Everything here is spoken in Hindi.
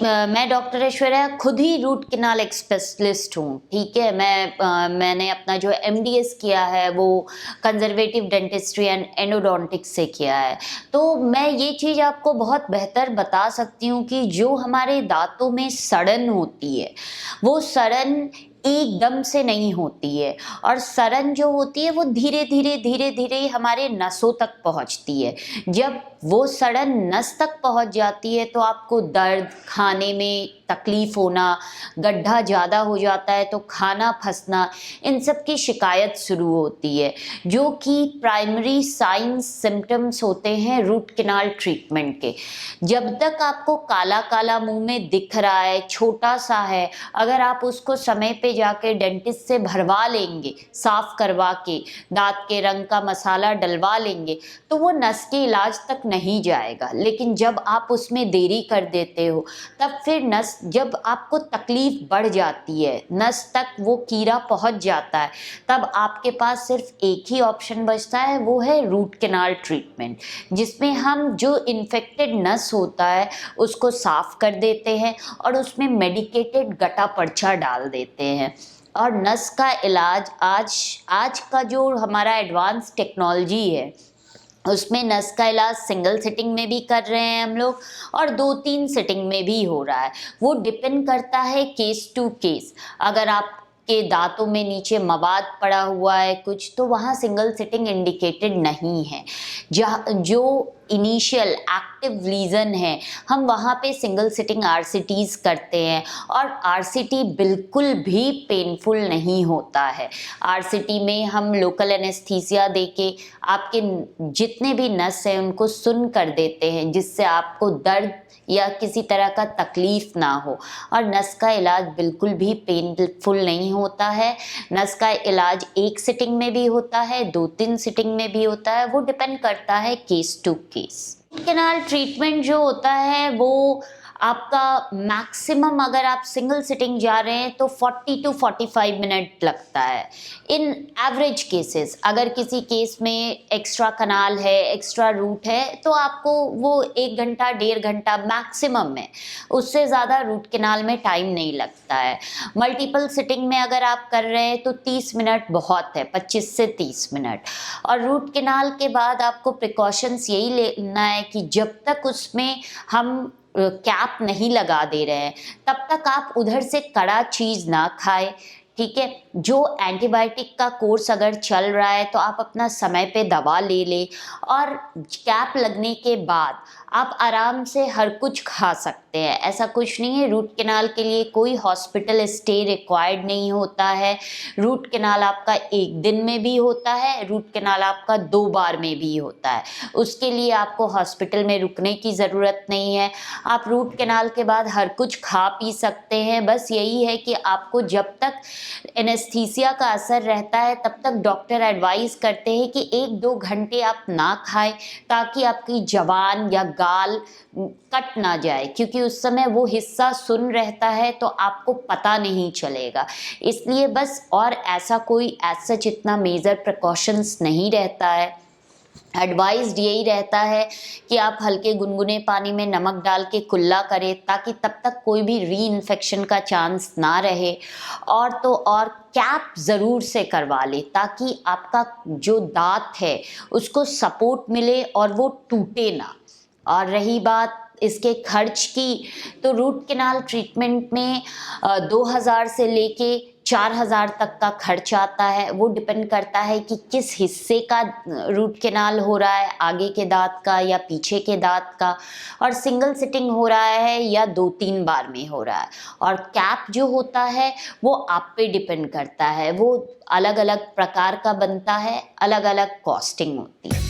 मैं डॉक्टर ऐश्वर्या खुद ही रूट कैनाल स्पेशलिस्ट हूँ। ठीक है, मैंने अपना जो एमडीएस किया है वो कंजर्वेटिव डेंटिस्ट्री एंड एंडोडोंटिक्स से किया है। तो मैं ये चीज़ आपको बहुत बेहतर बता सकती हूँ कि जो हमारे दांतों में सड़न होती है वो सड़न एकदम से नहीं होती है, और सड़न जो होती है वो धीरे धीरे हमारे नसों तक पहुंचती है। जब वो सड़न नस तक पहुंच जाती है तो आपको दर्द, खाने में तकलीफ होना, गड्ढा ज़्यादा हो जाता है तो खाना फंसना, इन सब की शिकायत शुरू होती है, जो कि प्राइमरी साइंस सिम्टम्स होते हैं रूट कैनाल ट्रीटमेंट के। जब तक आपको काला काला मुंह में दिख रहा है, छोटा सा है, अगर आप उसको समय पे जाके डेंटिस्ट से भरवा लेंगे, साफ करवा के दांत के रंग का मसाला डलवा लेंगे, तो वो नस के इलाज तक नहीं जाएगा। लेकिन जब आप उसमें देरी कर देते हो, तब फिर नस, जब आपको तकलीफ बढ़ जाती है, नस तक वो कीड़ा पहुंच जाता है, तब आपके पास सिर्फ एक ही ऑप्शन बचता है, वो है रूट कैनाल ट्रीटमेंट, जिसमें हम जो इन्फेक्टेड नस होता है उसको साफ कर देते हैं और उसमें मेडिकेटेड गटा पर्चा डाल देते हैं। और नस का इलाज आज का जो हमारा एडवांस टेक्नोलॉजी है उसमें नस का इलाज सिंगल सिटिंग में भी कर रहे हैं हम लोग, और 2-3 सिटिंग में भी हो रहा है। वो डिपेंड करता है केस टू केस। अगर आपके दांतों में नीचे मवाद पड़ा हुआ है कुछ, तो वहाँ सिंगल सिटिंग इंडिकेटेड नहीं है। जो इनिशियल एक्टिव लीजन है, हम वहाँ पे सिंगल सिटिंग आरसीटीज़ करते हैं, और आरसीटी बिल्कुल भी पेनफुल नहीं होता है। आरसीटी में हम लोकल एनेस्थीसिया देके आपके जितने भी नस हैं उनको सुन कर देते हैं, जिससे आपको दर्द या किसी तरह का तकलीफ ना हो, और नस का इलाज बिल्कुल भी पेनफुल नहीं होता है। नस का इलाज 1 सिटिंग में भी होता है, 2-3 सिटिंग में भी होता है, वो डिपेंड करता है case to case. Canal treatment जो होता है वो आपका मैक्सिमम, अगर आप सिंगल सिटिंग जा रहे हैं तो 40 to 45 मिनट लगता है इन एवरेज केसेस। अगर किसी केस में एक्स्ट्रा कनाल है, एक्स्ट्रा रूट है, तो आपको वो 1 घंटा 1.5 घंटा मैक्सिमम है, उससे ज़्यादा रूट कैनाल में टाइम नहीं लगता है। मल्टीपल सिटिंग में अगर आप कर रहे हैं तो 30 मिनट बहुत है, 25 से 30 मिनट। और रूट कैनाल के बाद आपको प्रिकॉशंस यही लेना है कि जब तक उसमें हम कैप नहीं लगा दे रहे हैं तब तक आप उधर से कड़ा चीज़ ना खाएं। ठीक है, जो एंटीबायोटिक का कोर्स अगर चल रहा है तो आप अपना समय पे दवा ले लें, और कैप लगने के बाद आप आराम से हर कुछ खा सकते हैं। ऐसा कुछ नहीं है, रूट कैनाल के लिए कोई हॉस्पिटल स्टे रिक्वायर्ड नहीं होता है। रूट कैनाल आपका 1 दिन में भी होता है, रूट कैनाल आपका 2 बार में भी होता है। उसके लिए आपको हॉस्पिटल में रुकने की ज़रूरत नहीं है। आप रूट कैनाल के बाद हर कुछ खा पी सकते हैं। बस यही है कि आपको जब तक एनेस्थीसिया का असर रहता है तब तक डॉक्टर एडवाइस करते हैं कि 1-2 घंटे आप ना खाएं, ताकि आपकी जबान या गाल कट ना जाए, क्योंकि उस समय वो हिस्सा सुन्न रहता है तो आपको पता नहीं चलेगा। इसलिए बस, और ऐसा कोई सच इतना मेजर प्रिकॉशंस नहीं रहता है। एडवाइज्ड यही रहता है कि आप हल्के गुनगुने पानी में नमक डाल के कुल्ला करें, ताकि तब तक कोई भी री इन्फेक्शन का चांस ना रहे। और तो और कैप ज़रूर से करवा ले, ताकि आपका जो दांत है उसको सपोर्ट मिले और वो टूटे ना। और रही बात इसके खर्च की, तो रूट कैनाल ट्रीटमेंट में 2000 से लेके 4000 तक का खर्च आता है। वो डिपेंड करता है कि किस हिस्से का रूट कैनाल हो रहा है, आगे के दांत का या पीछे के दांत का, और सिंगल सिटिंग हो रहा है या 2-3 बार में हो रहा है। और कैप जो होता है वो आप पे डिपेंड करता है, वो अलग अलग प्रकार का बनता है, अलग अलग कॉस्टिंग होती है।